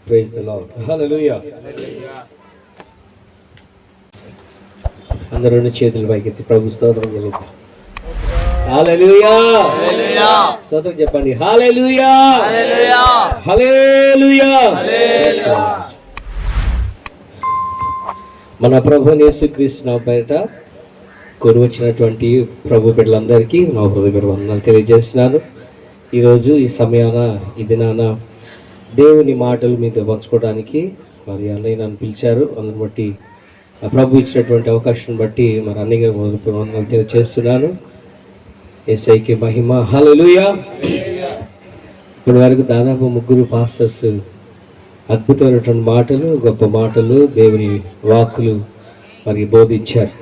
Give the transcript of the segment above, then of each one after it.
Praise the lord. హల్లెలూయా. అందరూ రెండు చేతులు పైకెత్తి ప్రభు స్తోత్రం చెల్లిద్దాం. హల్లెలూయా. హల్లెలూయా. స్తోత్రం చెప్పండి. హల్లెలూయా. హల్లెలూయా. హల్లెలూయా. హల్లెలూయా. మన ప్రభు యేసుక్రీస్తు నామమున పేరిట కూడి వచ్చినటువంటి ప్రభు బిడ్డలందరికీ నా హృదయపూర్వక వందనాలు తెలియజేస్తున్నాను. ఈరోజు ఈ సమయాన ఈ దినాన దేవుని మాటలు మీతో పంచుకోవడానికి మరి అన్నయ్య నన్ను పిలిచారు. అందుని బట్టి ప్రభు ఇచ్చినటువంటి అవకాశం బట్టి మరి అన్నయ్య వందనాలు తెలియజేస్తున్నాను. యేసయ్యకి మహిమ. హల్లెలూయా. ఇప్పటి వరకు దాదాపు 3 పాస్టర్స్ అద్భుతమైనటువంటి మాటలు, గొప్ప మాటలు, దేవుని వాక్కులు మరి బోధించారు.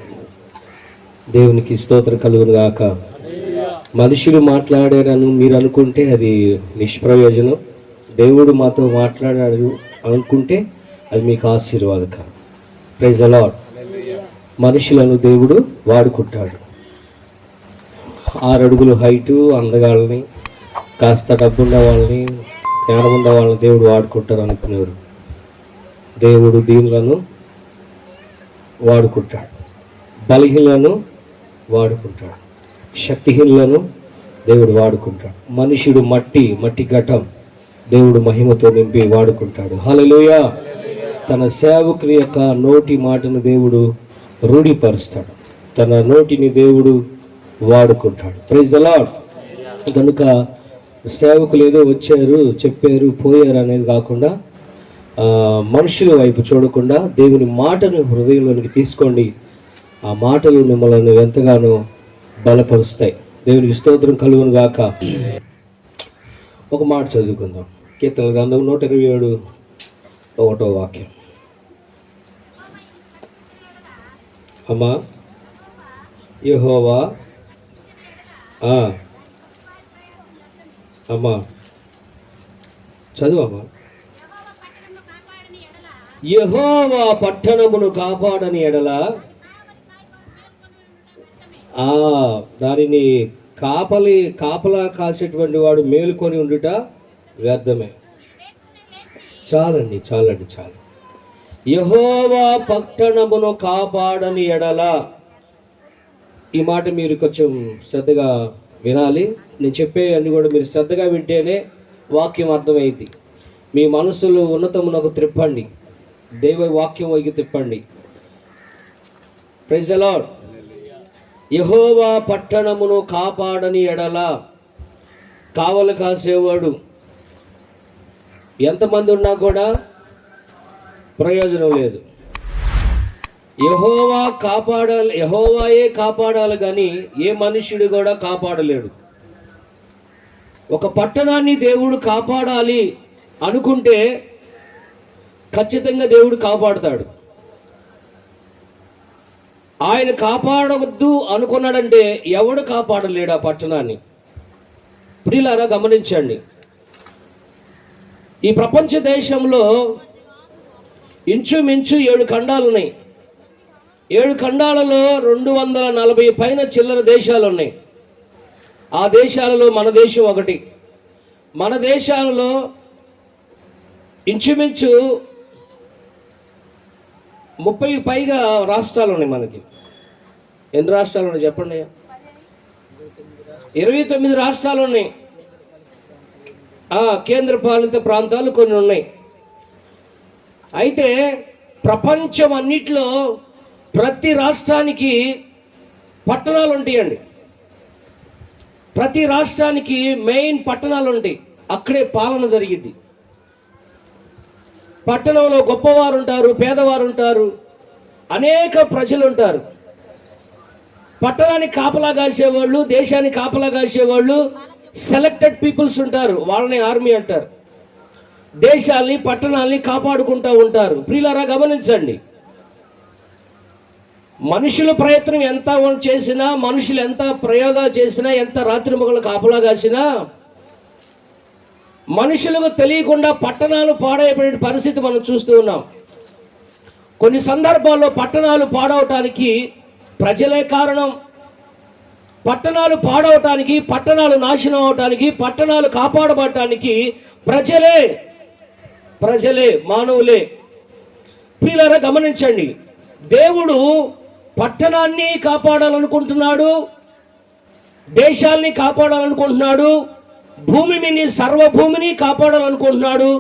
దేవునికి స్తోత్రం కలుగును గాక. మనుషులు మాట్లాడారని మీరు అనుకుంటే అది నిష్ప్రయోజనం. దేవుడు మాతో మాట్లాడాడు అనుకుంటే అది మీకు ఆశీర్వాదకరం. Praise the lord. మనుషులను దేవుడు వాడుకుంటాడు. 6 అడుగులు హైటు అందగాళ్ళని, కాస్త డబ్బున్న వాళ్ళని, జ్ఞానం ఉన్న వాళ్ళని దేవుడు వాడుకుంటారు అనుకునేవారు. దేవుడు దీనులను వాడుకుంటాడు, బలహీనలను వాడుకుంటాడు, శక్తిహీనులను దేవుడు వాడుకుంటాడు. మనుషుడు మట్టి ఘటం, దేవుడు మహిమతో నింపి వాడుకుంటాడు. హల్లెలూయా. తన సేవకుని యొక్క నోటి మాటను దేవుడు రూఢిపరుస్తాడు. తన నోటిని దేవుడు వాడుకుంటాడు. Praise the Lord. కనుక సేవకులు ఏదో వచ్చారు, చెప్పారు, పోయారు అనేది కాకుండా మనుషుల వైపు చూడకుండా దేవుని మాటను హృదయంలోనికి తీసుకోండి. ఆ మాటలు మిమ్మల్ని ఎంతగానో బలపరుస్తాయి. దేవునికి స్తోత్రం కలుగును గాక. ఒక మాట చదువుకుందాం. కీర్తనల గ్రంథం 127 1వ వాక్యం. అమ్మా యెహోవా, అమ్మా చదువు అమ్మా. యెహోవా పట్టణమును కాపాడని ఎడల దానిని కాపలా కాసేటువంటి వాడు మేలుకొని ఉండుట వ్యర్థమే. చాలండి. యెహోవా పట్టణమును కాపాడని ఎడల. ఈ మాట మీరు కొంచెం శ్రద్ధగా వినాలి. నేను చెప్పే అన్ని కూడా మీరు శ్రద్ధగా వింటేనే వాక్యం అర్థమైంది. మీ మనసులు ఉన్నతమునకు త్రిప్పండి, దైవ వాక్యం వైపు తిప్పండి. Praise the lord. యెహోవా పట్టణమును కాపాడని ఎడల. కావలి కాసేవాడు ఎంతమంది ఉన్నా కూడా ప్రయోజనం లేదు. యెహోవాయే కాపాడాలి కానీ ఏ మనుష్యుడు కూడా కాపాడలేడు. ఒక పట్టణాన్ని దేవుడు కాపాడాలి అనుకుంటే ఖచ్చితంగా దేవుడు కాపాడుతాడు. ఆయన కాపాడవద్దు అనుకున్నాడంటే ఎవడు కాపాడలేడు ఆ పట్టణాన్ని. ప్రియులారా గమనించండి. ఈ ప్రపంచ దేశంలో ఇంచుమించు 7 ఖండాలు ఉన్నాయి. 7 ఖండాలలో 240 పైన చిల్లర దేశాలు ఉన్నాయి. ఆ దేశాలలో మన దేశం ఒకటి. మన దేశాలలో ఇంచుమించు 30 పైగా రాష్ట్రాలు ఉన్నాయి మనకి. ఎన్ని రాష్ట్రాలు ఉన్నాయి చెప్పండి? 29 రాష్ట్రాలు ఉన్నాయి. కేంద్ర పాలిత ప్రాంతాలు కొన్ని ఉన్నాయి. అయితే ప్రపంచం అన్నిట్లో ప్రతి రాష్ట్రానికి పట్టణాలు ఉంటాయండి. ప్రతి రాష్ట్రానికి మెయిన్ పట్టణాలు ఉంటాయి. అక్కడే పాలన జరిగింది. పట్టణంలో గొప్పవారు ఉంటారు, పేదవారు ఉంటారు, అనేక ప్రజలు ఉంటారు. పట్టణానికి కాపలా కాసేవాళ్ళు, దేశానికి కాపలా కాసేవాళ్ళు సెలెక్టెడ్ పీపుల్స్ ఉంటారు. వాళ్ళని ఆర్మీ అంటారు. దేశాల్ని పట్టణాల్ని కాపాడుకుంటూ ఉంటారు. ప్రియులారా గమనించండి. మనుషుల ప్రయత్నం ఎంత చేసినా, మనుషులు ఎంత ప్రయోగాలు చేసినా, ఎంత రాత్రింబగళ్ళు కాపలా కాసినా మనుషులకు తెలియకుండా పట్టణాలు పాడైపోయే పరిస్థితి మనం చూస్తూ ఉన్నాం. కొన్ని సందర్భాల్లో పట్టణాలు పాడవటానికి ప్రజలే కారణం. పట్టణాలు పాడవటానికి, పట్టణాలు నాశనం అవటానికి, పట్టణాలు కాపాడబడటానికి ప్రజలే ప్రజలే, మానవులే. ప్రియులారా గమనించండి, దేవుడు పట్టణాన్ని కాపాడాలనుకుంటున్నాడు, దేశాల్ని కాపాడాలనుకుంటున్నాడు, భూమి మీద సర్వభూమిని కాపాడాలనుకుంటున్నాడు,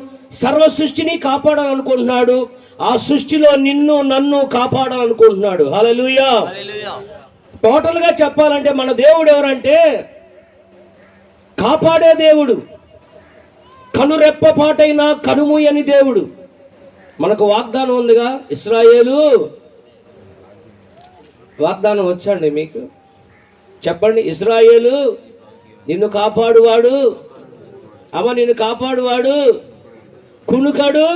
సర్వ సృష్టిని కాపాడాలనుకుంటున్నాడు. ఆ సృష్టిలో నిన్ను నన్ను కాపాడాలనుకుంటున్నాడు. హల్లెలూయా. టోటల్గా చెప్పాలంటే మన దేవుడు ఎవరంటే కాపాడే దేవుడు, కనురెప్పపాటైనా కనుమూయని దేవుడు. మనకు వాగ్దానం ఉందిగా, ఇశ్రాయేలు వాగ్దానం వచ్చండి మీకు, చెప్పండి. ఇశ్రాయేలు నిన్ను కాపాడువాడు, నిన్ను కాపాడువాడు కునుకడు,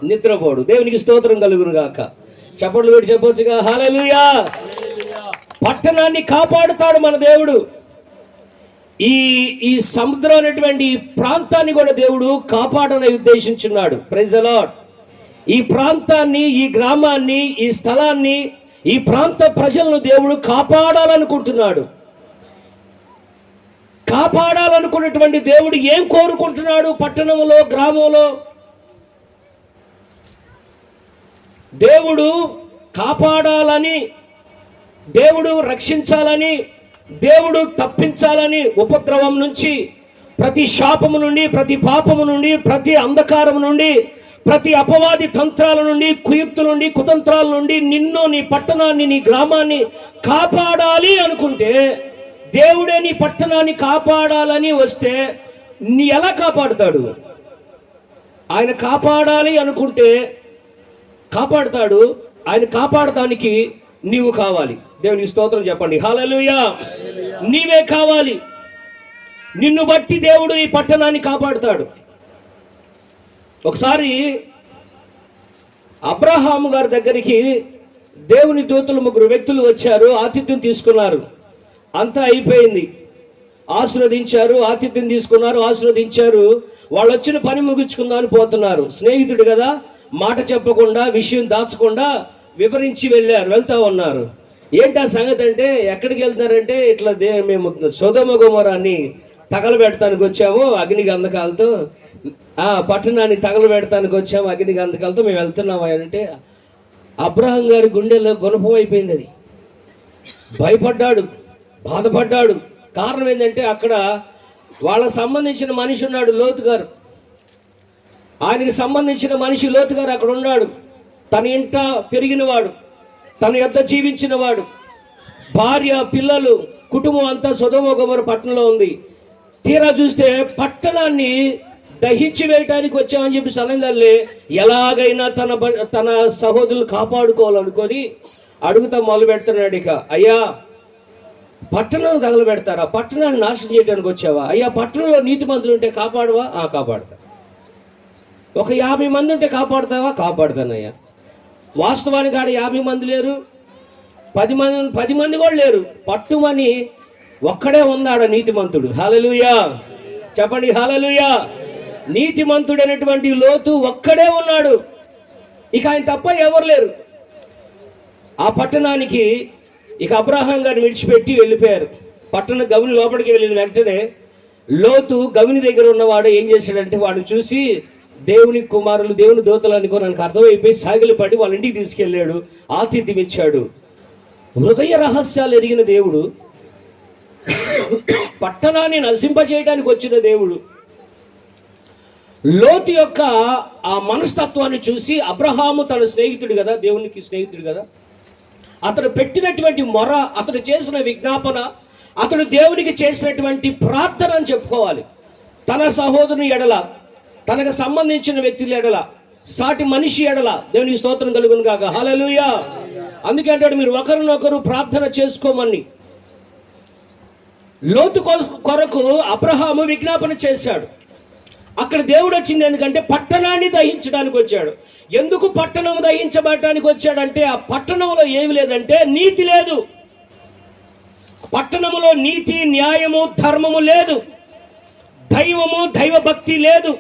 నిద్రపోడు. దేవునికి స్తోత్రం కలుగును గాక. చప్పట్లు పెట్టి చెప్పొచ్చుగా హల్లెలూయా. పట్టణాన్ని కాపాడుతాడు మన దేవుడు. ఈ సముద్రం అనేటువంటి ప్రాంతాన్ని కూడా దేవుడు కాపాడని ఉద్దేశించున్నాడు. Praise the lord. ఈ ప్రాంతాన్ని, ఈ గ్రామాన్ని, ఈ స్థలాన్ని, ఈ ప్రాంత ప్రజలను దేవుడు కాపాడాలనుకుంటున్నాడు. కాపాడాలనుకున్నటువంటి దేవుడు ఏం కోరుకుంటున్నాడు? పట్టణంలో, గ్రామంలో దేవుడు కాపాడాలని, దేవుడు రక్షించాలని, దేవుడు తప్పించాలని, ఉపద్రవం నుంచి, ప్రతి శాపము నుండి, ప్రతి పాపము నుండి, ప్రతి అంధకారము నుండి, ప్రతి అపవాది తంత్రాల నుండి, కుయుక్తుల నుండి, కుతంత్రాల నుండి నిన్ను, నీ పట్టణాన్ని, నీ గ్రామాన్ని కాపాడాలి అనుకుంటే, దేవుడే నీ పట్టణాన్ని కాపాడాలని వస్తే నీ ఎలా కాపాడుతాడు? ఆయన కాపాడాలి అనుకుంటే కాపాడుతాడు. ఆయన కాపాడటానికి నీవు కావాలి. దేవునికి స్తోత్రం చెప్పండి హల్లెలూయా. నీవే కావాలి. నిన్ను బట్టి దేవుడు ఈ పట్టణాన్ని కాపాడుతాడు. ఒకసారి అబ్రహాము గారి దగ్గరికి దేవుని దూతలు 3 వ్యక్తులు వచ్చారు, ఆతిథ్యం తీసుకున్నారు. అంతా అయిపోయింది, ఆశీర్వదించారు, ఆతిథ్యం తీసుకున్నారు, ఆశీర్వదించారు. వాళ్ళు వచ్చిన పని ముగించుకుందామని పోతున్నారు. స్నేహితుడు కదా, మాట చెప్పకుండా, విషయం దాచకుండా వివరించి వెళ్తా ఉన్నారు. ఏంటా సంగతి అంటే, ఎక్కడికి వెళ్తారంటే, ఇట్లా మేము సొదొమ గొమొరాని తగలబెడతానికి వచ్చాము అగ్ని గంధకాలతో, పట్టణాన్ని తగలబెడతానికి వచ్చాము అగ్ని గంధకాలతో మేము వెళ్తున్నాము అంటే, అబ్రహాం గారి గుండెలో గుణపం అయిపోయింది. అది భయపడ్డాడు, బాధపడ్డాడు. కారణం ఏంటంటే, అక్కడ వాళ్ళకు సంబంధించిన మనిషి ఉన్నాడు, లోతు గారు. ఆయనకి సంబంధించిన మనిషి లోతు గారు అక్కడ ఉన్నాడు. తన ఇంట పెరిగినవాడు, తన యొద్ద జీవించినవాడు, భార్య, పిల్లలు, కుటుంబం అంతా సొదొమ గొమొర పట్టణంలో ఉంది. తీరా చూస్తే పట్టణాన్ని దహించి వేయటానికి వచ్చామని చెప్పి సలంగల్లి ఎలాగైనా తన సహోదరులు కాపాడుకోవాలనుకొని అడుగుతా మొదలు పెడుతున్నాడు. ఇక అయ్యా, పట్టణాన్ని తగలబెడతారా? పట్టణాన్ని నాశనం చేయడానికి వచ్చావా? అయ్యా, పట్టణంలో నీతిమంతులు ఉంటే కాపాడువా? కాపాడుతా. ఒక 50 మంది ఉంటే కాపాడుతావా? కాపాడుతానయ్యా. వాస్తవానికి ఆడ 50 మంది లేరు, 10 మంది కూడా లేరు. పట్టుమని ఒక్కడే ఉన్నాడు నీతిమంతుడు. హల్లెలూయా చెప్పండి హల్లెలూయా. నీతిమంతుడైనటువంటి లోతు ఒక్కడే ఉన్నాడు. ఇక ఆయన తప్ప ఎవరు లేరు. ఆ పట్టణానికి ఇక అబ్రహాం గారిని విడిచిపెట్టి వెళ్ళిపోయారు. పట్టణ గవిని లోపలికి వెళ్ళిన వెంటనే లోతు గవిని దగ్గర ఉన్నవాడు ఏం చేశాడంటే, వాడిని చూసి దేవుని కుమారులు, దేవుని దూతలు అనుకో నాకు అర్థమైపోయి సాగిలి పడి వాళ్ళ ఇంటికి తీసుకెళ్ళాడు, ఆతిథ్యం ఇచ్చాడు. హృదయ రహస్యాలు ఎరిగిన దేవుడు, పట్టణాన్ని నశింపజేయడానికి వచ్చిన దేవుడు, లోతు యొక్క ఆ మనస్తత్వాన్ని చూసి అబ్రహాము తన స్నేహితుడు కదా, దేవునికి స్నేహితుడు కదా, అతడు పెట్టినటువంటి మొర, అతడు చేసిన విజ్ఞాపన, అతడు దేవునికి చేసినటువంటి ప్రార్థన అని చెప్పుకోవాలి. తన సహోదరుని ఎడల, తనకు సంబంధించిన వ్యక్తుల ఎడల, సాటి మనిషి ఎడల దేవునికి స్తోత్రం కలుగును గాక. హల్లెలూయా. అందుకంటే మీరు ఒకరినొకరు ప్రార్థన చేసుకోమని లోతు కొరకు అబ్రహాము విజ్ఞాపన చేశాడు. అక్కడ దేవుడు వచ్చింది ఎందుకంటే పట్టణాన్ని దహించడానికి వచ్చాడు. ఎందుకు పట్టణం దహించబడటానికి వచ్చాడంటే, ఆ పట్టణంలో ఏమి లేదంటే నీతి లేదు. పట్టణంలో నీతి, న్యాయము, ధర్మము లేదు, దైవము, దైవభక్తి లేదు,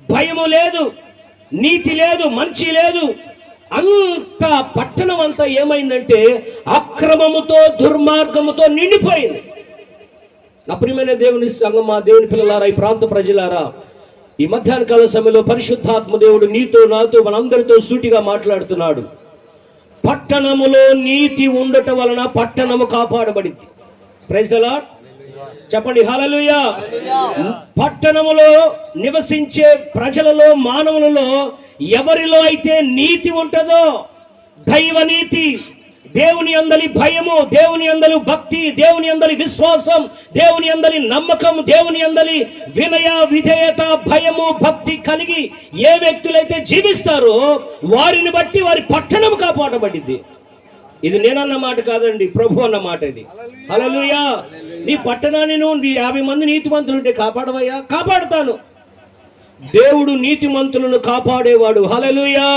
భయము లేదు, నీతి లేదు, మంచి లేదు. అంత పట్టణం అంతా ఏమైందంటే అక్రమముతో, దుర్మార్గముతో నిండిపోయింది. నా ప్రియమైన దేవుని సంగమా, దేవుని పిల్లలారా, ఈ ప్రాంత ప్రజలారా, ఈ మధ్యాహ్న కాల సమయంలో పరిశుద్ధాత్మ దేవుడు నీతో నాతో మనందరితో సూటిగా మాట్లాడుతున్నాడు. పట్టణములో నీతి ఉండటం వలన పట్టణము కాపాడబడింది. Praise the lord. చెప్పండి హల్లెలూయా. పట్టణములో నివసించే ప్రజలలో, మానవులలో ఎవరిలో అయితే నీతి ఉంటుందో, దైవ నీతి, దేవుని అందలి భయము, దేవుని అందలి భక్తి, దేవుని అందలి విశ్వాసం, దేవుని అందలి నమ్మకం, దేవుని అందలి వినయ విధేయత, భయము భక్తి కలిగి ఏ వ్యక్తులైతే జీవిస్తారో వారిని బట్టి వారి పట్టణం కాపాడబడింది. ఇది నేనన్న మాట కాదండి, ప్రభు అన్న మాట ఇది. హల్లెలూయా. నీ పట్టణాన్ని నువ్వు 50 మంది నీతిమంతులు ఉంటే కాపాడవయ్యా? కాపాడుతాను. దేవుడు నీతిమంతులను కాపాడేవాడు. హల్లెలూయా.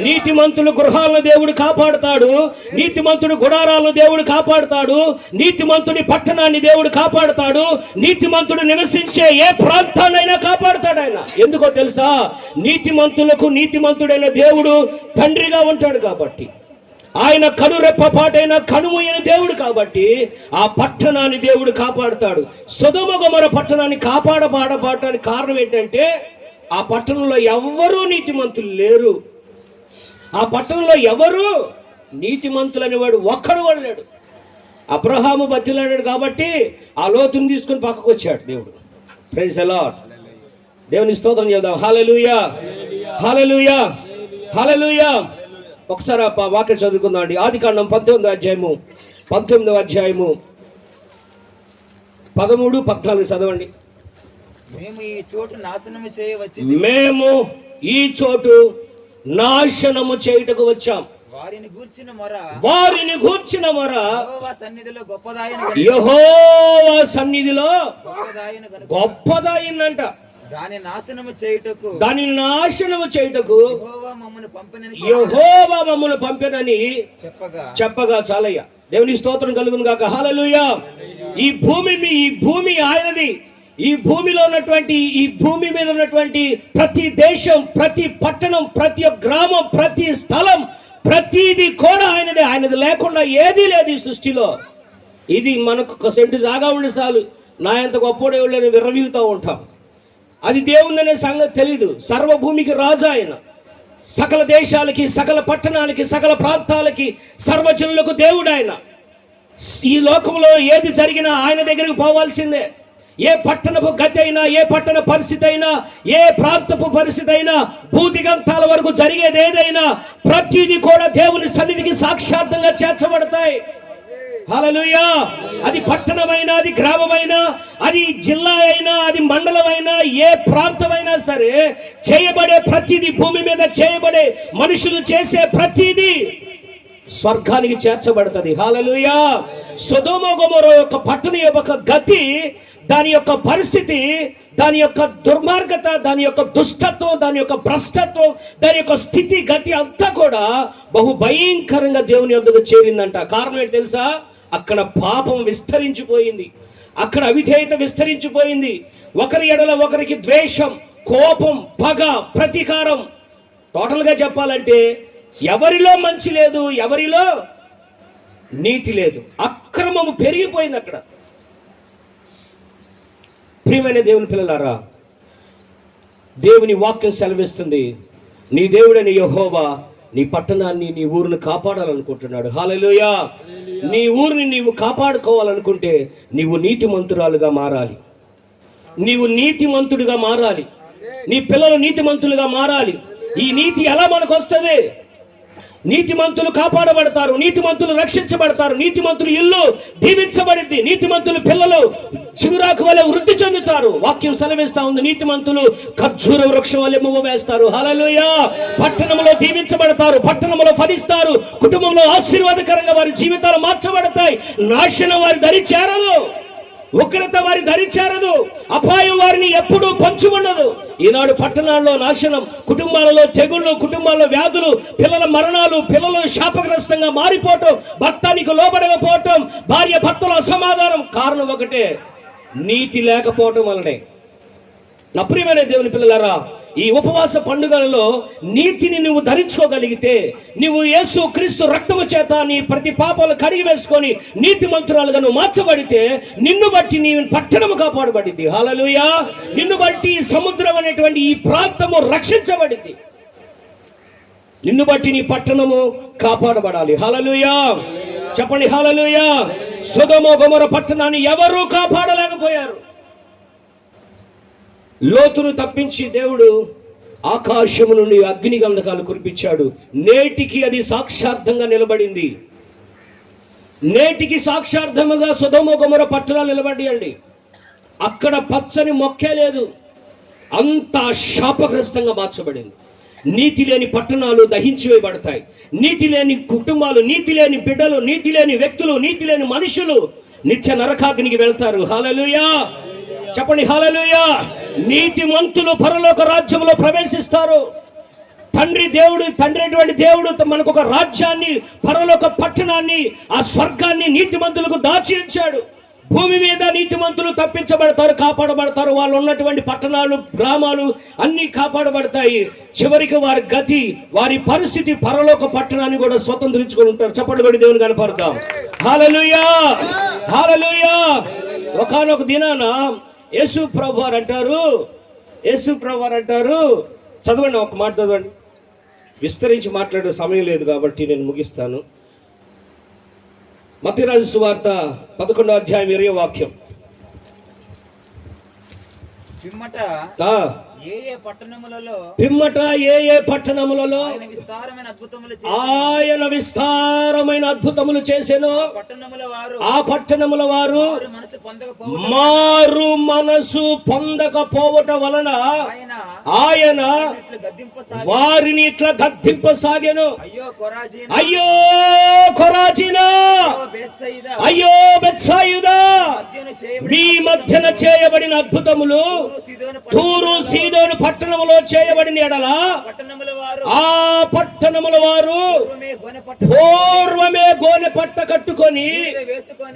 నీతిమంతుల గృహాలను దేవుడు కాపాడుతాడు. నీతిమంతుడి గుడారాలను దేవుడు కాపాడుతాడు. నీతిమంతుడి పట్టణాన్ని దేవుడు కాపాడుతాడు. నీతిమంతుడు నివసించే ఏ ప్రాంతాన్నైనా కాపాడుతాడు ఆయన. ఎందుకో తెలుసా? నీతిమంతులకు నీతిమంతుడైన దేవుడు తండ్రిగా ఉంటాడు కాబట్టి, ఆయన కనురెప్పపాటైన కనుమూయని దేవుడు కాబట్టి ఆ పట్టణాన్ని దేవుడు కాపాడుతాడు. సొదొమ గొమొర్రా పట్టణాన్ని కాపాడబడటానికి కారణం ఏంటంటే ఆ పట్టణంలో ఎవరూ నీతిమంతులు లేరు. ఆ పట్టణంలో ఎవరు నీతిమంతులు అనేవాడు ఒక్కడు కూడా లేడు. అబ్రహాము బతిలాడాడు కాబట్టి ఆ లోతుని తీసుకుని పక్కకు వచ్చాడు దేవుడు. Praise the Lord. దేవుని స్తోత్రం చేద్దాం. హల్లెలూయా, హల్లెలూయా, హల్లెలూయా. ఒకసారి ఆ వాక్యం చదువుకుందాం అండి. ఆదికాండం 19వ అధ్యాయము 13-14 చదవండి. మేము ఈ చోటు నాశనము చేయుటకు వచ్చాం. వారిని గూర్చిన మొర యెహోవా సన్నిధిలో గొప్పదాయిందంట. దాని నాశనము చేయుటకు యెహోవా మమ్మల్ని పంపెనని చెప్పగా చాలయ్యా. దేవుని స్తోత్రం కలుగును గాక. హల్లెలూయా. ఈ భూమి ఆయనది. ఈ భూమిలో ఉన్నటువంటి, ఈ భూమి మీద ఉన్నటువంటి ప్రతి దేశం, ప్రతి పట్టణం, ప్రతి గ్రామం, ప్రతి స్థలం, ప్రతిది కూడా ఆయనదే. ఆయనది లేకుండా ఏదీ లేదు ఈ సృష్టిలో. ఇది మనకు ఒక సెంటు జాగా ఉండి చాలు, నా ఎంత గొప్పోడే విర్రవీగుతూ ఉంటాం. అది దేవుందనే సంగతి తెలీదు. సర్వభూమికి రాజు ఆయన. సకల దేశాలకి, సకల పట్టణాలకి, సకల ప్రాంతాలకి, సర్వజనులకు దేవుడు ఆయన. ఈ లోకంలో ఏది జరిగినా ఆయన దగ్గరికి పోవాల్సిందే. ఏ పట్టణపు గతి అయినా, ఏ పట్టణ పరిస్థితి అయినా, ఏ ప్రాంతపు పరిస్థితి అయినా, భూదిగంతాల వరకు జరిగేది ఏదైనా ప్రతిదీ కూడా దేవుని సన్నిధికి సాక్షాత్తంగా చేర్చబడతాయి. హల్లెలూయా. అది పట్టణమైనా, అది గ్రామమైనా, అది జిల్లా అయినా, అది మండలమైనా, ఏ ప్రాంతమైనా సరే చేయబడే ప్రతిదీ, భూమి మీద చేయబడే మనుషులు చేసే ప్రతిదీ స్వర్గానికి చేర్చబడుతుంది. హల్లెలూయా. సొదొమ గొమొర్రా యొక్క పట్టణం యొక్క గతి, దాని యొక్క పరిస్థితి, దాని యొక్క దుర్మార్గత, దాని యొక్క దుష్టత్వం, దాని యొక్క భ్రష్టత్వం, దాని యొక్క స్థితి గతి అంతా కూడా బహు భయంకరంగా దేవుని యొద్దకు చేరిందంట. కారణం ఏంటి తెలుసా? అక్కడ పాపం విస్తరించిపోయింది, అక్కడ అవిధేయత విస్తరించిపోయింది. ఒకరి ఎడల ఒకరికి ద్వేషం, కోపం, పగ, ప్రతీకారం. టోటల్గా చెప్పాలంటే ఎవరిలో మంచి లేదు, ఎవరిలో నీతి లేదు. అక్రమము పెరిగిపోయింది అక్కడ. ప్రియమైన దేవుని పిల్లలారా, దేవుని వాక్యం సెలవిస్తుంది, నీ దేవుడైన యెహోవా నీ పట్టణాన్ని, నీ ఊరును కాపాడాలనుకుంటున్నాడు. హల్లెలూయా. నీ ఊరిని నీవు కాపాడుకోవాలనుకుంటే నీవు నీతిమంతురాలుగా మారాలి. నీవు నీతిమంతుడిగా మారాలి. నీ పిల్లలు నీతిమంతులుగా మారాలి. ఈ నీతి ఎలా మనకు వస్తుంది? నీతిమంతులు కాపాడబడతారు, నీతిమంతులు రక్షించబడతారు, నీతిమంతులు ఇల్లు దీవించబడింది, నీతిమంతులు పిల్లలు చిగురాకు వలె వృద్ధి చెందుతారు. వాక్యం సెలవిస్తా ఉంది, నీతిమంతులు ఖర్జూర వృక్షం వలె మువ్వ వేస్తారు. హల్లెలూయా. పట్టణంలో దీవించబడతారు, పట్టణంలో ఫలిస్తారు, కుటుంబంలో ఆశీర్వాదకరంగా వారి జీవితాలు మార్చబడతాయి. నాశనం వారి దరి చేరదు, ఉగ్రత వారి దరి చేరదు, అపాయం వారిని ఎప్పుడూ పొంచి ఉండదు. ఈనాడు పట్టణాల్లో నాశనం, కుటుంబాలలో తెగుళ్ళు, కుటుంబాల్లో వ్యాధులు, పిల్లల మరణాలు, పిల్లలు శాపగ్రస్తంగా మారిపోవటం, భర్తానికి లోబడకపోవటం, భార్య భర్తల అసమాధానం. కారణం ఒకటే, నీతి లేకపోవటం వల్లనే. నా ప్రియమైన దేవుని పిల్లలారా, ఈ ఉపవాస పండుగలలో నీతిని నువ్వు ధరించుకోగలిగితే, నువ్వు యేసు క్రీస్తు రక్తము చేత నీ ప్రతి పాపాలు కడిగి వేసుకొని నీతిమంతురాలుగా నువ్వు మార్చబడితే, నిన్ను బట్టి నీ పట్టణము కాపాడబడింది. హల్లెలూయా. నిన్ను బట్టి సముద్రం అనేటువంటి ఈ ప్రాంతము రక్షించబడింది. నిన్ను బట్టి నీ పట్టణము కాపాడబడాలి. హల్లెలూయా. చెప్పండి హల్లెలూయా. సొదొమ గొమొర పట్టణాన్ని ఎవరూ కాపాడలేకపోయారు. లోతును తప్పించి దేవుడు ఆకాశము నుండి అగ్ని గంధకాలు కురిపించాడు. నేటికి అది సాక్షార్థంగా నిలబడింది. నేటికి సాక్షార్థముగా సొదొమ గొమొర పట్టణాలు నిలబడి అక్కడ పచ్చని మొక్కే లేదు. అంతా శాపగ్రస్తంగా మార్చబడింది. నీతి లేని పట్టణాలు దహించివేయబడతాయి. నీతి లేని కుటుంబాలు, నీతి లేని బిడ్డలు, నీతి లేని వ్యక్తులు, నీతి లేని మనుషులు నిత్య నరకాగ్నికి వెళ్తారు. హల్లెలూయా. చెప్పండి హల్లెలూయా. నీతిమంతులు పరలోక రాజ్యంలో ప్రవేశిస్తారు. తండ్రి అటువంటి దేవుడు మనకు ఒక రాజ్యాన్ని, పరలోక పట్టణాన్ని, ఆ స్వర్గాన్ని నీతిమంతులకు దాచి ఉంచాడు. భూమి మీద నీతిమంతులు తప్పించబడతారు, కాపాడబడతారు. వాళ్ళు ఉన్నటువంటి పట్టణాలు, గ్రామాలు అన్నీ కాపాడబడతాయి. చివరికి వారి గతి, వారి పరిస్థితి పరలోక పట్టణాన్ని కూడా స్వతంత్రించుకొని ఉంటారు. చప్పట్లు కొట్టి దేవుని కనపడతాం. హల్లెలూయా. హల్లెలూయా. ఒకానొక దినాన యేసు ప్రభువారు అంటారు, చదవండి, ఒక మాట చదవండి. విస్తరించి మాట్లాడే సమయం లేదు కాబట్టి నేను ముగిస్తాను. మత్తయి రాసిన సువార్త 11వ అధ్యాయం 20వ వాక్యం. పిమ్మట ఏ ఏ పట్టణములలో ఆయన విస్తారమైన అద్భుతములు చేసెను. ఆ పట్టణముల వారు మారు మనసు పొందకపోవట వలన ఆయన వారిని ఇట్లా గద్దింపసాగెను. అయ్యో కొరాజీనా, అయ్యో బెత్సాయిదా, మీ మధ్యన చేయబడిన అద్భుతములు తూరు సీదోను పట్టణములో చేయబడిన ఎడల ఆ పట్టణముల వారు పూర్వమే గోనె పట్ట కట్టుకొని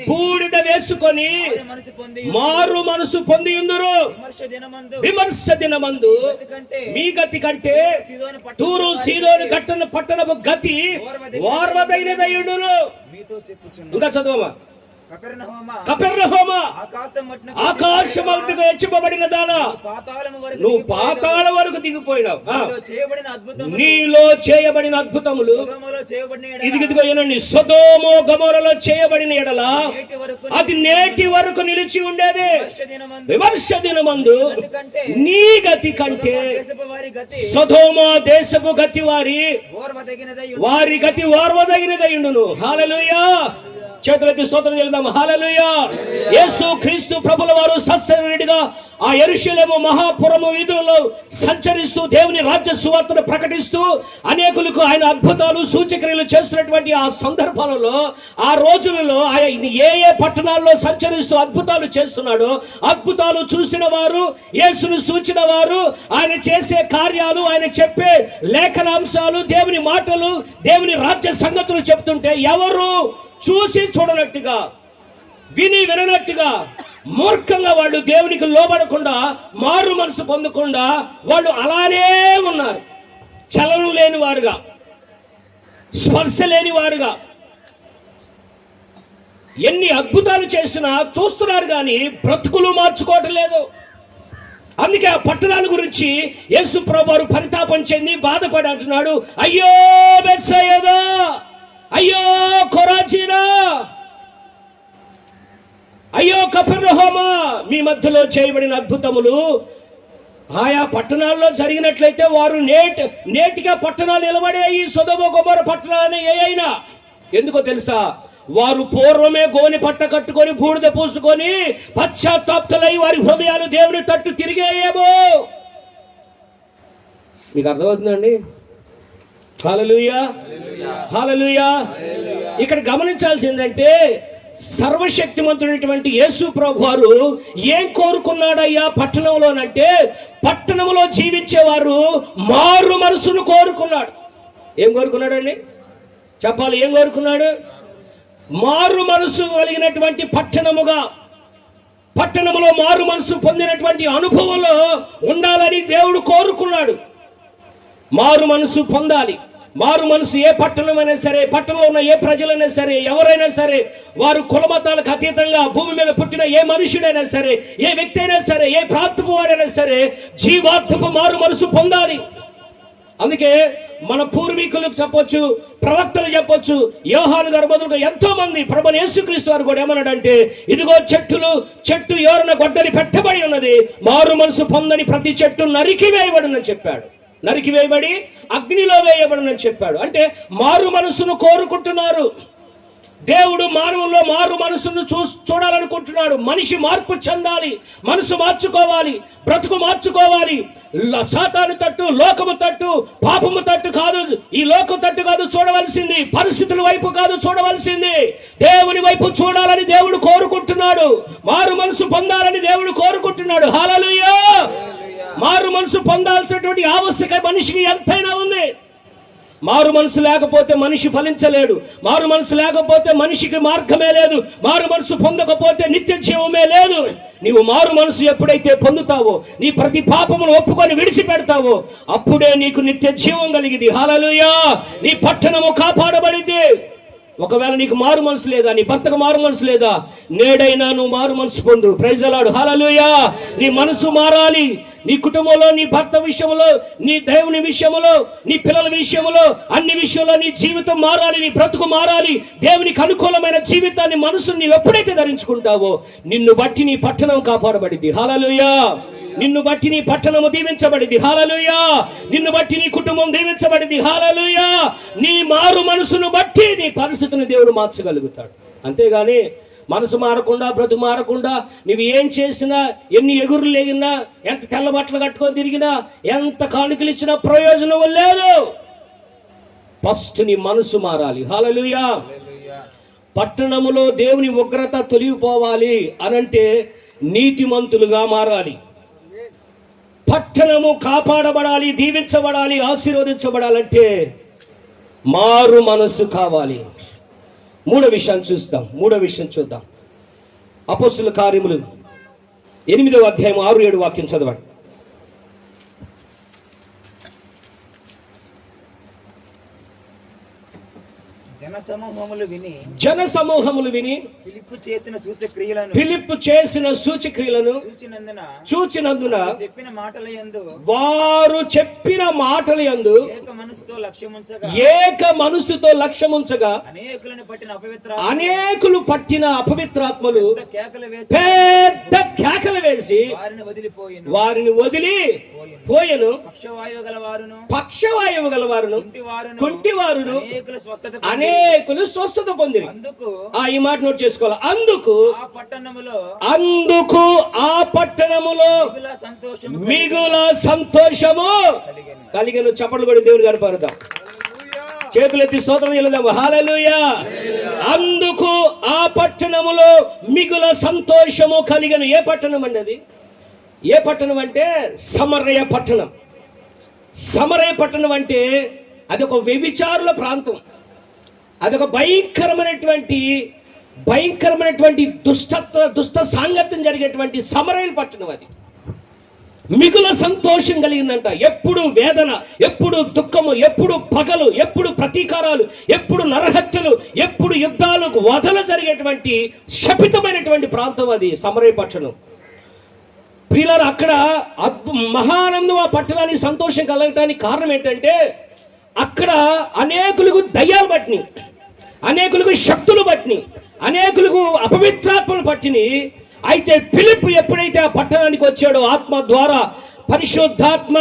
బూడిద వేసుకొని మారు మనసు పొంది ఉందురు. విమర్శ దినమందు మీ గతి కంటే తూరు సీదోను పట్టణము గతి ఓర్వదైనదయుడును. ఇంకా చదవమా. కపెర్నహూమా, ఆకాశముగా హెచ్చబడిన దానా, నువ్వు పాతాళ వరకు దిగిపోయినావు. నీలో చేయబడిన అద్భుతములు ఇదిగో ఏనండి, సొదొమ గొమొరలో చేయబడిన ఎడల అది నేటి వరకు నిలిచి ఉండేది. విమర్శ దినమందు నీ గతి కంటే సొదొమ దేశపు గతి వారి గతి ఓర్వదగినదయుండును. హల్లెలూయా. చేతులెత్తి స్తోత్రం చెల్లిద్దాం. హల్లెలూయా. యేసు క్రీస్తు ప్రభుల వారు సత్సరుడిగా ఆ యెరూషలేము మహాపురము వీధులలో సంచరిస్తూ దేవుని రాజ్య సువార్తను ప్రకటిస్తూ అనేకులకు ఆయన అద్భుతాలు సూచక్రియలు చేస్తున్నటువంటి ఆ సందర్భాలలో, ఆ రోజులలో ఆయన ఏ ఏ పట్టణాల్లో సంచరిస్తూ అద్భుతాలు చేస్తున్నాడో, అద్భుతాలు చూసిన వారు, యేసును సూచిన వారు, ఆయన చేసే కార్యాలు, ఆయన చెప్పే లేఖనాంశాలు, దేవుని మాటలు, దేవుని రాజ్య సంగతులు చెప్తుంటే ఎవరు చూసి చూడనట్టుగా, విని విననట్టుగా, మూర్ఖంగా వాళ్ళు దేవునికి లోబడకుండా, మారు మనసు పొందకుండా వాళ్ళు అలానే ఉన్నారు. చలనం లేని వారుగా, స్పర్శ లేని వారుగా, ఎన్ని అద్భుతాలు చేసినా చూస్తున్నారు కానీ బ్రతుకులు మార్చుకోవటం లేదు. అందుకే ఆ పట్టణాల గురించి యేసు ప్రభువు పరితాపం చెంది బాధపడి అంటున్నాడు, అయ్యో బెత్సయిదా, అయ్యో కొరాజీనా, అయ్యో కపెర్నహూమా, మీ మధ్యలో చేయబడిన అద్భుతములు ఆయా పట్టణాల్లో జరిగినట్లయితే వారు నేటిగా పట్టణాలు నిలబడేయి. సొదొమ గొమొర పట్టణాన్ని ఏ అయినా. ఎందుకో తెలుసా? వారు పూర్వమే గోనె పట్ట కట్టుకొని బూడిద పూసుకొని పశ్చాత్తాప్తులై వారి హృదయాలు దేవుని తట్టు తిరిగేయేమో. మీకు అర్థమవుతుందండి? హల్లెలూయా. హల్లెలూయా. ఇక్కడ గమనించాల్సిందంటే సర్వశక్తిమంతుడైనటువంటి యేసు ప్రభువారు ఏం కోరుకున్నాడయ్యా పట్టణంలోనంటే, పట్టణంలో జీవించేవారు మారు మనసును కోరుకున్నాడు. ఏం కోరుకున్నాడండి? చెప్పాలి, ఏం కోరుకున్నాడు? మారు మనసు కలిగినటువంటి పట్టణముగా, పట్టణంలో మారు మనసు పొందినటువంటి అనుభవంలో ఉండాలని దేవుడు కోరుకున్నాడు. మారు మనసు పొందాలి. మారు మనసు ఏ పట్టణమైనా సరే, పట్టణంలో ఉన్న ఏ ప్రజలైనా సరే, ఎవరైనా సరే, వారు కులమతాలకు అతీతంగా భూమి మీద పుట్టిన ఏ మనుషుడైనా సరే, ఏ వ్యక్తి అయినా సరే, ఏ ప్రాంతపు వాడైనా సరే జీవాత్మకు మారు మనసు పొందాలి. అందుకే మన పూర్వీకులకు చెప్పొచ్చు, ప్రవక్తలు చెప్పొచ్చు, యోహాను గారు మొదలుగా ఎంతో మంది ప్రభువైన యేసుక్రీస్తు వారు కూడా ఏమన్నాడంటే, ఇదిగో చెట్టు ఎవరిన గొడ్డలి పెట్టబడి ఉన్నది, మారు మనసు పొందని ప్రతి చెట్టు నరికి వేయబడునని చెప్పాడు. నరికి వేయబడి అగ్నిలో వేయబడునని చెప్పాడు. అంటే మారు మనసును కోరుకుంటున్నారు. దేవుడు మానవుల్లో మారు మనసును చూడాలనుకుంటున్నాడు. మనిషి మార్పు చెందాలి, మనసు మార్చుకోవాలి, బ్రతుకు మార్చుకోవాలి. సాతాను తట్టు, లోకము తట్టు, పాపము తట్టు కాదు, ఈ లోకం తట్టు కాదు చూడవలసింది, పరిస్థితుల వైపు కాదు చూడవలసింది, దేవుని వైపు చూడాలని దేవుడు కోరుకుంటున్నాడు. మారు మనసు పొందాలని దేవుడు కోరుకుంటున్నాడు. హల్లెలూయా. మారు మనసు పొందాల్సినటువంటి ఆవశ్యక మనిషికి ఎంతైనా ఉంది. మారు మనసు లేకపోతే మనిషి ఫలించలేడు. మారు మనసు లేకపోతే మనిషికి మార్గమే లేదు. మారు మనసు పొందకపోతే నిత్య జీవమే లేదు. నీవు మారు మనసు ఎప్పుడైతే పొందుతావో, నీ ప్రతి పాపమును ఒప్పుకొని విడిచిపెడతావో, అప్పుడే నీకు నిత్య జీవం కలిగింది. హల్లెలూయా. నీ పట్టణము కాపాడబడింది. ఒకవేళ నీకు మారు మనసు లేదా, నీ భర్తకు మారు మనసు లేదా, నేడైనా నువ్వు మారు మనసు పొందు. Praise the lord. హల్లెలూయా. నీ మనసు మారాలి. నీ కుటుంబంలో, నీ భర్త విషయంలో, నీ దేవుని విషయంలో, నీ పిల్లల విషయంలో, అన్ని విషయంలో నీ జీవితం మారాలి, నీ బ్రతుకు మారాలి. దేవునికి అనుకూలమైన జీవితాన్ని, మనసుని నీవు ఎప్పుడైతే ధరించుకుంటావో, నిన్ను బట్టి నీ పట్టణం కాపాడబడింది. హల్లెలూయా. నిన్ను బట్టి నీ పట్టణము దీవించబడింది. హల్లెలూయా. నిన్ను బట్టి నీ కుటుంబం దీవించబడింది. హల్లెలూయా. నీ మారు మనసును బట్టి నీ పరిస్థితిని దేవుడు మార్చగలుగుతాడు. అంతేగాని మనసు మారకుండా, బ్రతుకు మారకుండా నువ్వు ఏం చేసినా, ఎన్ని ఎగురులు లేగినా, ఎంత తెల్ల బట్టలు కట్టుకొని తిరిగినా, ఎంత కానుకలు ఇచ్చినా ప్రయోజనం లేదు. ఫస్ట్ నీ మనసు మారాలి. హల్లెలూయా. పట్టణములో దేవుని ఉగ్రత తొలగిపోవాలి అనంటే నీతిమంతులుగా మారాలి. పట్టణము కాపాడబడాలి, దీవించబడాలి, ఆశీర్వదించబడాలంటే మారు మనసు కావాలి. మూడో విషయం చూద్దాం. అపోస్తుల కార్యములు 8వ అధ్యాయం 6-7 వాక్యం చదవండి. జనసమూహములు విని ఫిలిప్పు చేసిన సూచక్రియలను చూచినందున వారు చెప్పిన మాటల యందు ఏక మనసుతో లక్ష్యముంచగా అనేకులు పట్టిన అపవిత్రాత్మలు పెద్ద కేకలు వేసి వారిని వదిలి పోయెను. పక్షవాయువు గలవారును, కుంటివారును అనేకులు స్వస్థత పొందిరి. ఈ మాట నోట్ చేసుకోవాలి. అందుకు ఆ పట్టణములో మిగుల సంతోషము కలిగిన. చప్పట్లు కూడా దేవుని కనపడదాం. చేతులెత్తి స్తోత్రం చెల్లిద్దాం. హల్లెలూయా. అందుకు ఆ పట్టణములో మిగుల సంతోషము కలిగిన. ఏ పట్టణం అండి అది? ఏ పట్టణం అంటే సమరయ పట్టణం. సమరయ పట్టణం అంటే అదొక వ్యభిచారుల ప్రాంతం. అదొక భయంకరమైనటువంటి దుష్ట సాంగత్యం జరిగేటువంటి సమరయ పట్టణం అది. మిగుల సంతోషం కలిగిందంట. ఎప్పుడు వేదన, ఎప్పుడు దుఃఖము, ఎప్పుడు పగలు, ఎప్పుడు ప్రతీకారాలు, ఎప్పుడు నరహత్యలు, ఎప్పుడు యుద్ధాలకు వదలు జరిగేటువంటి శపితమైనటువంటి ప్రాంతం అది సమరయ పట్టణం. ప్రియులారా, అక్కడ మహానందం ఆ పట్టణానికి సంతోషం కలగటానికి కారణం ఏంటంటే, అక్కడ అనేకులకు దయ్యాలు పట్టిని, అనేకులకు శక్తులు పట్టిని, అనేకులకు అపవిత్రాత్మలు పట్టిని. అయితే ఫిలిప్పు ఎప్పుడైతే ఆ పట్టణానికి వచ్చాడో, ఆత్మ ద్వారా, పరిశుద్ధాత్మ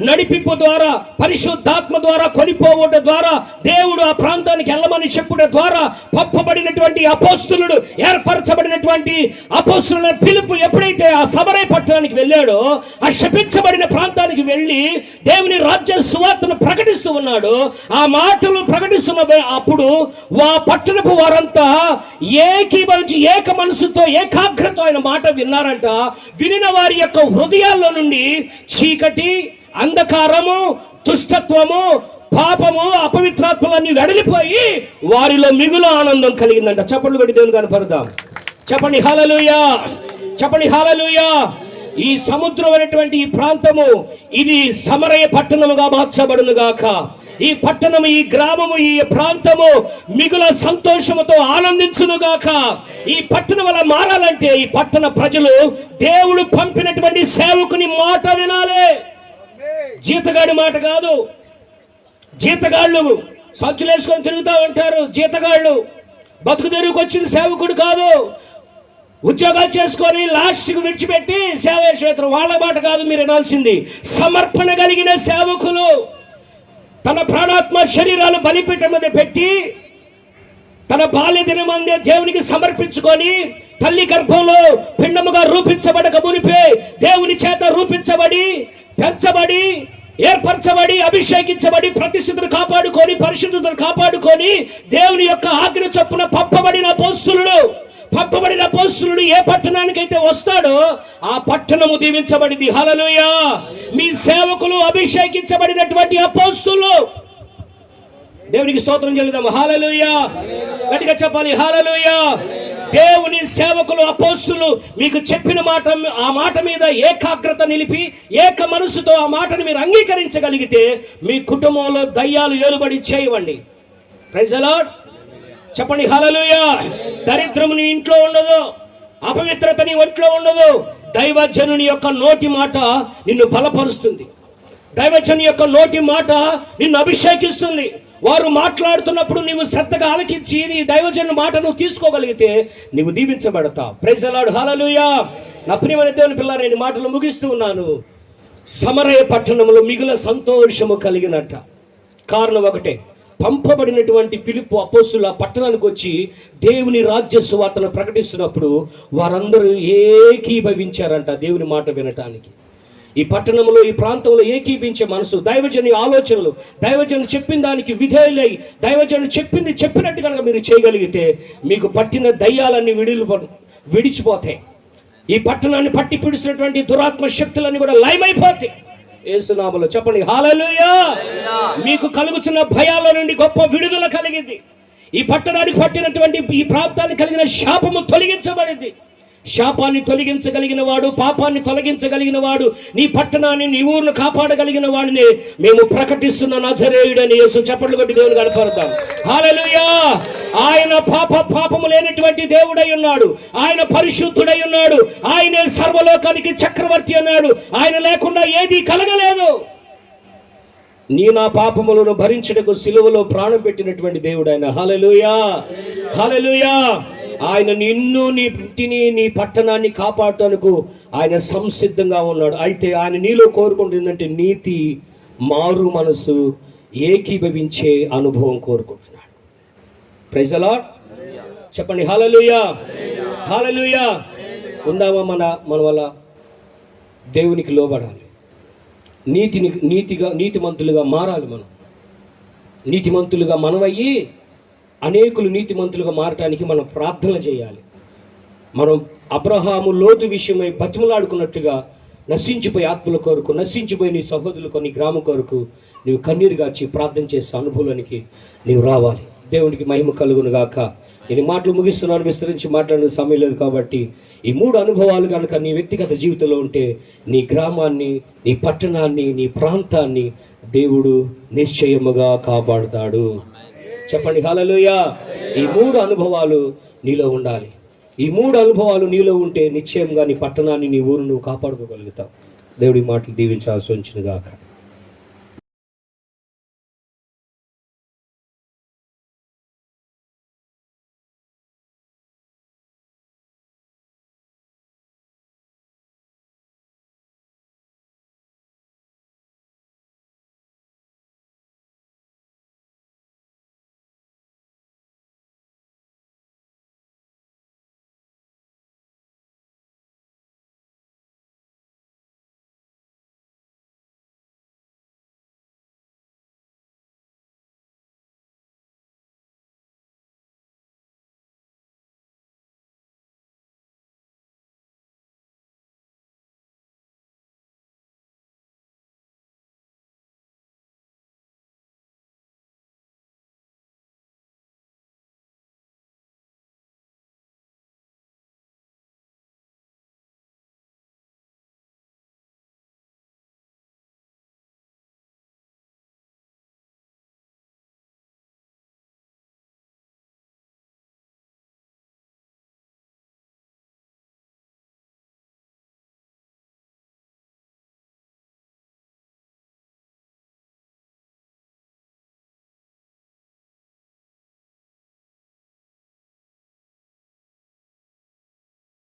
నడిపింపు ద్వారా, పరిశుద్ధాత్మ ద్వారా కొనిపోవట ద్వారా, దేవుడు ఆ ప్రాంతానికి వెళ్ళమని చెప్పుట ద్వారా పంపబడినటువంటి అపోస్తులుడు, ఏర్పరచబడినటువంటి అపోస్తుల ఫిలిప్పు ఎప్పుడైతే ఆ సమరయ పట్టణానికి వెళ్ళాడో, ఆ శపించబడిన ప్రాంతానికి వెళ్ళి దేవుని రాజ్య సువార్తను ప్రకటిస్తూ ఉన్నాడు. ఆ మాటలు ప్రకటిస్తున్న అప్పుడు ఆ పట్టణపు వారంతా ఏకీభవించి ఏక మనసుతో, ఏకాగ్రత ఆయన మాట విన్నారంట. వినిన వారి యొక్క హృదయాల్లో నుండి చీకటి, అంధకారము, దుష్టత్వము, పాపము, అపవిత్రాత్మలన్నీ వెడలిపోయి వారిలో మిగులు ఆనందం కలిగిందంట. చప్పట్లు కొట్టి దేవుని కనపడదాం. చెప్పండి హల్లెలూయా. చెప్పండి హల్లెలూయా. ఈ సముద్రం అనేటువంటి ఈ ప్రాంతము ఇది సమరయ పట్టణముగా మార్చబడును గాక. ఈ పట్టణము, ఈ గ్రామము, ఈ ప్రాంతము మిగుల సంతోషముతో ఆనందించును గాక. ఈ పట్టణం వల్ల మారాలంటే ఈ పట్టణ ప్రజలు దేవుడు పంపినటువంటి సేవకుని మాట వినాలి. జీతగాడి మాట కాదు. జీతగాళ్ళు సంచులేసుకొని తిరుగుతూ ఉంటారు. జీతగాళ్ళు బతుకు తెరుగుకు వచ్చిన సేవకుడు కాదు. ఉద్యోగాలు చేసుకొని లాస్ట్కి విడిచిపెట్టి సేవ చేస్తారు. వాళ్ళ మాట కాదు మీరు వినాల్సింది. సమర్పణ కలిగిన సేవకులు తన ప్రాణాత్మ శరీరాలు బలిపీఠం మీద పెట్టి తన బాల్య దినమందే దేవునికి సమర్పించుకొని తల్లి గర్భంలో పిండముగా రూపించబడక మునిపే దేవుని చేత రూపించబడి, పెంచబడి, ఏర్పరచబడి, అభిషేకించబడి, ప్రతిష్ఠితను కాపాడుకొని, పరిశుద్ధతను కాపాడుకొని దేవుని యొక్క ఆజ్ఞ చొప్పున పంపబడిన అపోస్తలుడు ఏ పట్టణానికైతే వస్తాడో ఆ పట్టణము దీవించబడింది. హల్లెలూయా. మీ సేవకులు అభిషేకించబడినటువంటి అపోస్తలులు. దేవునికి స్తోత్రం చెల్లిద్దాం. హల్లెలూయా. గట్టిగా చెప్పాలి హల్లెలూయా. దేవుని సేవకులు, అపోస్తలులు మీకు చెప్పిన మాట, ఆ మాట మీద ఏకాగ్రత నిలిపి ఏక మనసుతో ఆ మాటను మీరు అంగీకరించగలిగితే మీ కుటుంబంలో దయ్యాలు ఏలుబడి చేయవండి. Praise the lord. చెప్పండి హల్లెలూయా. దరిద్రము నీ ఇంట్లో ఉండదు, అపవిత్రత నీ ఒంట్లో ఉండదు. దైవజనుని యొక్క నోటి మాట నిన్ను బలపరుస్తుంది. దైవజనుని యొక్క నోటి మాట నిన్ను అభిషేకిస్తుంది. వారు మాట్లాడుతున్నప్పుడు నీవు శ్రద్ధగా ఆలకించి నీ దైవజనుని మాట నువ్వు తీసుకోగలిగితే నీవు దీవించబడతావు. Praise the lord. హల్లెలూయా. నా ప్రియమైన దేవుని పిల్లలు, నేను మాటలు ముగిస్తూ ఉన్నాను. సమరయ పట్టణంలో మిగుల సంతోషము కలిగినట్ట. కారణం ఒకటే, పంపబడినటువంటి ఫిలిప్పు అపోస్తులు ఆ పట్టణానికి వచ్చి దేవుని రాజ్య సువార్తను ప్రకటిస్తున్నప్పుడు వారందరూ ఏకీభవించారంట దేవుని మాట వినటానికి. ఈ పట్టణంలో, ఈ ప్రాంతంలో ఏకీభించే మనసు, దైవజని ఆలోచనలు, దైవజను చెప్పిన దానికి విధేయులై దైవజను చెప్పినట్టు కనుక మీరు చేయగలిగితే మీకు పట్టిన దయ్యాలన్నీ విడిచిపోతాయి. ఈ పట్టణాన్ని పట్టి పిడిచినటువంటి దురాత్మ శక్తులన్నీ కూడా లయమైపోతాయి. యేసునామములో చెప్పండి హల్లెలూయా. మీకు కలుగుతున్న భయాల నుండి గొప్ప విడుదల కలిగింది. ఈ పట్టణానికి పట్టినటువంటి, ఈ ప్రాంతానికి కలిగిన శాపము తొలగించబడింది. శాపాన్ని తొలగించగలిగిన వాడు, పాపాన్ని తొలగించగలిగిన వాడు, నీ పట్టణాన్ని, నీ ఊరును కాపాడగలిగిన వాడిని మేము ప్రకటిస్తున్న నజరేయుడని యేసు చప్పట్లు కొట్టి దేవుని కనపడతాం. హల్లెలూయా. ఆయన పాపము లేనటువంటి దేవుడై ఉన్నాడు. ఆయన పరిశుద్ధుడై ఉన్నాడు. ఆయనే సర్వలోకానికి చక్రవర్తి అన్నాడు. ఆయన లేకుండా ఏది కలగలేదు. నా పాపములను భరించుటకు సిలువలో ప్రాణం పెట్టినటువంటి దేవుడు ఆయన. హల్లెలూయా. హల్లెలూయా. ఆయన నిన్ను, నీ ఇంటిని, నీ పట్టణాన్ని కాపాడటానికి ఆయన సంసిద్ధంగా ఉన్నాడు. అయితే ఆయన నీలో కోరుకుంటుందంటే నీతి, మారు మనసు, ఏకీభవించే అనుభవం కోరుకుంటున్నాడు. Praise the lord. చెప్పండి హల్లెలూయా. హల్లెలూయా. ఉందామా? మన వల్ల దేవునికి లోబడాలి. నీతిమంతులుగా మారాలి. నీతిమంతులుగా మనమయ్యి అనేకులు నీతిమంతులుగా మారటానికి మనం ప్రార్థన చేయాలి. మనం అబ్రహాము లోతు విషయమై బతిమలాడుకున్నట్టుగా నశించిపోయి ఆత్మల కొరకు, నశించిపోయి నీ సహోదరులకు, నీ గ్రామం కొరకు నీవు కన్నీరుగాచి ప్రార్థన చేసే అనుభవానికి నీవు రావాలి. దేవునికి మహిమ కలుగును గాక. నేను మాటలు ముగిస్తున్నాను, విస్తరించి మాట్లాడిన సమయం లేదు కాబట్టి ఈ 3 అనుభవాలు కనుక నీ వ్యక్తిగత జీవితంలో ఉంటే నీ గ్రామాన్ని, నీ పట్టణాన్ని, నీ ప్రాంతాన్ని దేవుడు నిశ్చయముగా కాపాడుతాడు. చెప్పండి హల్లెలూయా. ఈ 3 అనుభవాలు నీలో ఉండాలి. ఈ 3 అనుభవాలు నీలో ఉంటే నిశ్చయంగా నీ పట్టణాన్ని, నీ ఊరు నువ్వు కాపాడుకోగలుగుతావు. దేవుడి మాటలు దీవించాల్సి వచ్చినగాక.